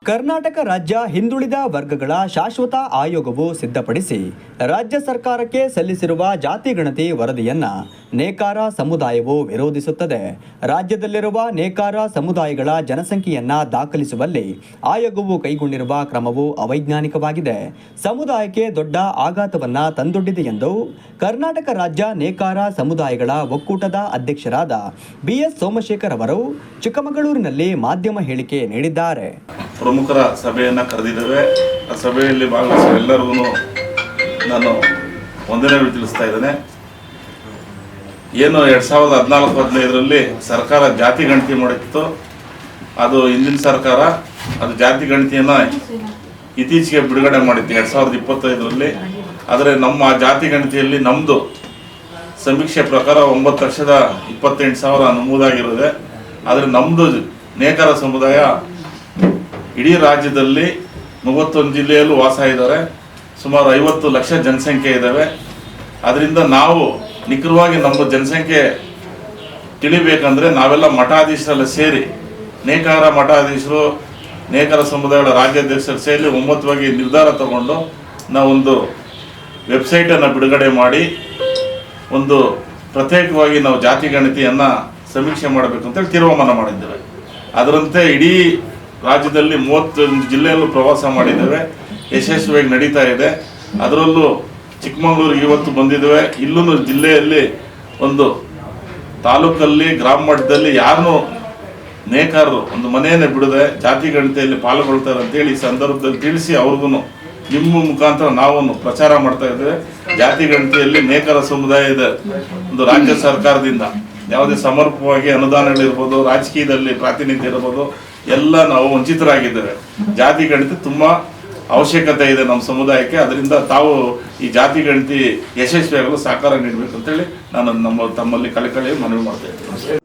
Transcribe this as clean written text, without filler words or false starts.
ಕರ್ನಾಟಕ ರಾಜ್ಯ ಹಿಂದುಳಿದ ವರ್ಗಗಳ ಶಾಶ್ವತ ಆಯೋಗವು ಸಿದ್ಧಪಡಿಸಿ ರಾಜ್ಯ ಸರ್ಕಾರಕ್ಕೆ ಸಲ್ಲಿಸಿರುವ ಜಾತಿ ಗಣತಿ ವರದಿಯನ್ನ ನೇಕಾರ ಸಮುದಾಯವು ವಿರೋಧಿಸುತ್ತದೆ. ರಾಜ್ಯದಲ್ಲಿರುವ ನೇಕಾರ ಸಮುದಾಯಗಳ ಜನಸಂಖ್ಯೆಯನ್ನ ದಾಖಲಿಸುವಲ್ಲಿ ಆಯೋಗವು ಕೈಗೊಂಡಿರುವ ಕ್ರಮವು ಅವೈಜ್ಞಾನಿಕವಾಗಿದೆ, ಸಮುದಾಯಕ್ಕೆ ದೊಡ್ಡ ಆಘಾತವನ್ನ ತಂದೊಡ್ಡಿದೆ ಎಂದು ಕರ್ನಾಟಕ ರಾಜ್ಯ ನೇಕಾರ ಸಮುದಾಯಗಳ ಒಕ್ಕೂಟದ ಅಧ್ಯಕ್ಷರಾದ BS ಸೋಮಶೇಖರ್ ಅವರು ಚಿಕ್ಕಮಗಳೂರಿನಲ್ಲಿ ಮಾಧ್ಯಮ ಹೇಳಿಕೆ ನೀಡಿದ್ದಾರೆ. ಪ್ರಮುಖರ ಸಭೆಯನ್ನು ಕರೆದಿದ್ದೇವೆ. ಆ ಸಭೆಯಲ್ಲಿ ಭಾಗವಹಿಸುವ ಎಲ್ಲರಿಗೂ ನಾನು ವಂದನೆಗಳು ತಿಳಿಸ್ತಾ ಇದ್ದೇನೆ. ಏನು 2014-15ರಲ್ಲಿ ಸರ್ಕಾರ ಜಾತಿ ಗಣತಿ ಮಾಡಿತ್ತು, ಅದು ಹಿಂದಿನ ಸರ್ಕಾರ ಅದು ಜಾತಿ ಗಣತಿಯನ್ನು ಇತ್ತೀಚೆಗೆ ಬಿಡುಗಡೆ ಮಾಡಿತ್ತು 2025ರಲ್ಲಿ. ಆದರೆ ನಮ್ಮ ಜಾತಿ ಗಣತಿಯಲ್ಲಿ ನಮ್ಮದು ಸಮೀಕ್ಷೆ ಪ್ರಕಾರ 9,28,000 ನಮೂದಾಗಿರುತ್ತೆ. ಆದರೆ ನಮ್ಮದು ನೇಕಾರ ಸಮುದಾಯ ಇಡೀ ರಾಜ್ಯದಲ್ಲಿ 31 ಜಿಲ್ಲೆಯಲ್ಲೂ ವಾಸ ಇದ್ದಾರೆ. ಸುಮಾರು 50 ಲಕ್ಷ ಜನಸಂಖ್ಯೆ ಇದ್ದಾವೆ. ಅದರಿಂದ ನಾವು ನಿಖರವಾಗಿ ನಮ್ಮ ಜನಸಂಖ್ಯೆ ತಿಳಿಬೇಕಂದ್ರೆ ನಾವೆಲ್ಲ ಮಠಾಧೀಶರೆಲ್ಲ ಸೇರಿ, ನೇಕಾರ ಮಠಾಧೀಶರು, ನೇಕಾರ ಸಮುದಾಯಗಳ ರಾಜ್ಯಾಧ್ಯಕ್ಷರು ಸೇರಿ ಒಮ್ಮತವಾಗಿ ನಿರ್ಧಾರ ತಗೊಂಡು ನಾವೊಂದು ವೆಬ್ಸೈಟನ್ನು ಬಿಡುಗಡೆ ಮಾಡಿ ಒಂದು ಪ್ರತ್ಯೇಕವಾಗಿ ನಾವು ಜಾತಿ ಗಣತಿಯನ್ನು ಸಮೀಕ್ಷೆ ಮಾಡಬೇಕು ಅಂತೇಳಿ ತೀರ್ಮಾನ ಮಾಡಿದ್ದೇವೆ. ಅದರಂತೆ ಇಡೀ ರಾಜ್ಯದಲ್ಲಿ 31 ಜಿಲ್ಲೆಯಲ್ಲೂ ಪ್ರವಾಸ ಮಾಡಿದ್ದೇವೆ. ಯಶಸ್ವಿಯಾಗಿ ನಡೀತಾ ಇದೆ. ಅದರಲ್ಲೂ ಚಿಕ್ಕಮಗಳೂರಿಗೆ ಇವತ್ತು ಬಂದಿದ್ದೇವೆ. ಇಲ್ಲೂ ಜಿಲ್ಲೆಯಲ್ಲಿ ಒಂದು ತಾಲೂಕಲ್ಲಿ ಗ್ರಾಮ ಮಟ್ಟದಲ್ಲಿ ಯಾರನ್ನೂ ನೇಕಾರರು ಒಂದು ಮನೆಯನ್ನೇ ಬಿಡದೆ ಜಾತಿ ಗಣತಿಯಲ್ಲಿ ಪಾಲ್ಗೊಳ್ತಾರೆ ಅಂತೇಳಿ ಈ ಸಂದರ್ಭದಲ್ಲಿ ತಿಳಿಸಿ ಅವ್ರಿಗೂ ನಿಮ್ಮ ಮುಖಾಂತರ ನಾವು ಪ್ರಚಾರ ಮಾಡ್ತಾ ಇದ್ದೇವೆ. ಜಾತಿ ಗಣತಿಯಲ್ಲಿ ನೇಕಾರ ಸಮುದಾಯದ ಒಂದು ರಾಜ್ಯ ಸರ್ಕಾರದಿಂದ ಯಾವುದೇ ಸಮರ್ಪಕವಾಗಿ ಅನುದಾನಗಳಿರ್ಬೋದು, ರಾಜಕೀಯದಲ್ಲಿ ಪ್ರಾತಿನಿಧ್ಯ ಇರ್ಬೋದು, ಎಲ್ಲ ನಾವು ವಂಚಿತರಾಗಿದ್ದೇವೆ. ಜಾತಿ ಗಣತಿ ತುಂಬ ಅವಶ್ಯಕತೆ ಇದೆ ನಮ್ಮ ಸಮುದಾಯಕ್ಕೆ. ಅದರಿಂದ ತಾವು ಈ ಜಾತಿ ಗಣತಿ ಯಶಸ್ವಿಯಾಗಲು ಸಹಕಾರ ನೀಡಬೇಕು ಅಂತೇಳಿ ನಾನು ತಮ್ಮಲ್ಲಿ ಕಳಕಳಿ ಮನವಿ ಮಾಡ್ತಾ ಇದ್ದೇನೆ.